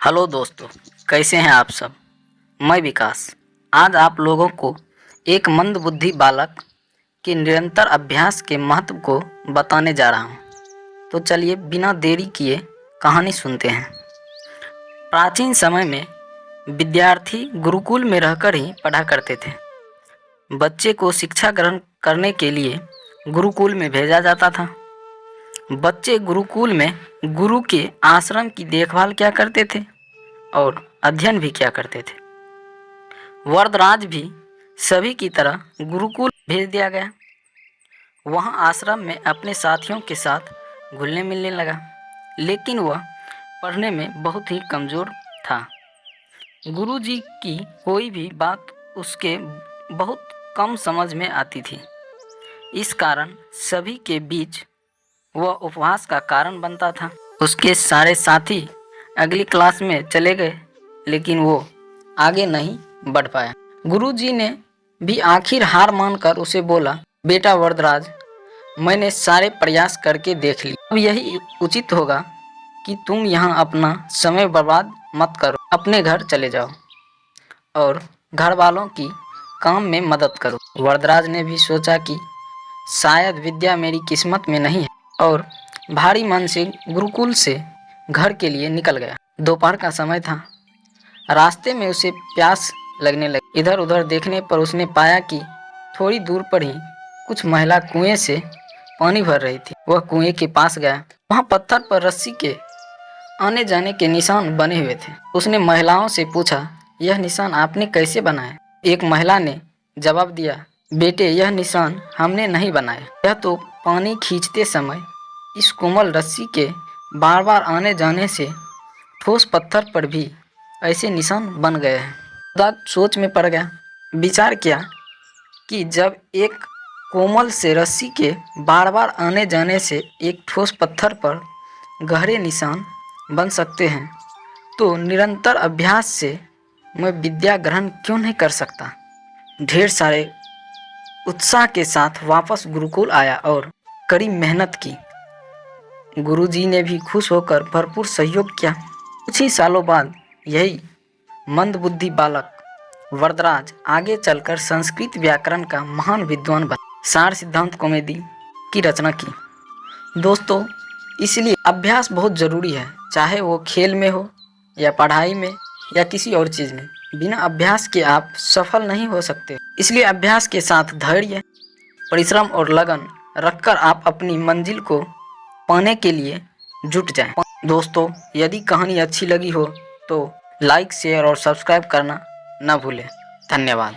Hello दोस्तों, कैसे हैं आप सब। मैं विकास आज आप लोगों को एक मंदबुद्धि बालक के निरंतर अभ्यास के महत्व को बताने जा रहा हूं। तो चलिए बिना देरी किए कहानी सुनते हैं। प्राचीन समय में विद्यार्थी गुरुकुल में रहकर ही पढ़ा करते थे। बच्चे को शिक्षा ग्रहण करने के लिए गुरुकुल में भेजा जाता था। बच्चे गुरुकुल में गुरु के आश्रम की देखभाल क्या करते थे और अध्ययन भी क्या करते थे। वरदराज भी सभी की तरह गुरुकुल भेज दिया गया। वहाँ आश्रम में अपने साथियों के साथ घुलने मिलने लगा, लेकिन वह पढ़ने में बहुत ही कमज़ोर था। गुरु जी की कोई भी बात उसके बहुत कम समझ में आती थी। इस कारण सभी के बीच वह उपहास का कारण बनता था। उसके सारे साथी अगली क्लास में चले गए, लेकिन वो आगे नहीं बढ़ पाया। गुरुजी ने भी आखिर हार मानकर उसे बोला, बेटा वरदराज, मैंने सारे प्रयास करके देख ली। अब यही उचित होगा कि तुम यहाँ अपना समय बर्बाद मत करो, अपने घर चले जाओ और घर वालों की काम में मदद करो। वरदराज ने भी सोचा कि शायद विद्या मेरी किस्मत में नहीं है, और भारी मन से गुरुकुल से घर के लिए निकल गया। दोपहर का समय था। रास्ते में उसे प्यास लगने लगी। इधर उधर देखने पर उसने पाया कि थोड़ी दूर पर ही कुछ महिला कुएं से पानी भर रही थी। वह कुएं के पास गया। वहाँ पत्थर पर रस्सी के आने जाने के निशान बने हुए थे। उसने महिलाओं से पूछा, यह निशान आपने कैसे बनाए? एक महिला ने जवाब दिया, बेटे, यह निशान हमने नहीं बनाए। यह तो पानी खींचते समय इस कोमल रस्सी के बार बार आने जाने से ठोस पत्थर पर भी ऐसे निशान बन गए हैं। खुदा सोच में पड़ गया। विचार किया कि जब एक कोमल से रस्सी के बार बार आने जाने से एक ठोस पत्थर पर गहरे निशान बन सकते हैं, तो निरंतर अभ्यास से मैं विद्या ग्रहण क्यों नहीं कर सकता। ढेर सारे उत्साह के साथ वापस गुरुकुल आया और कड़ी मेहनत की। गुरुजी ने भी खुश होकर भरपूर सहयोग किया। कुछ ही सालों बाद यही मंदबुद्धि बालक वरदराज आगे चलकर संस्कृत व्याकरण का महान विद्वान बना। सार सिद्धांत कॉमेडी की रचना की। दोस्तों, इसलिए अभ्यास बहुत ज़रूरी है, चाहे वो खेल में हो या पढ़ाई में या किसी और चीज़ में। बिना अभ्यास के आप सफल नहीं हो सकते। इसलिए अभ्यास के साथ धैर्य, परिश्रम और लगन रखकर आप अपनी मंजिल को पाने के लिए जुट जाएं। दोस्तों, यदि कहानी अच्छी लगी हो तो लाइक, शेयर और सब्सक्राइब करना न भूलें। धन्यवाद।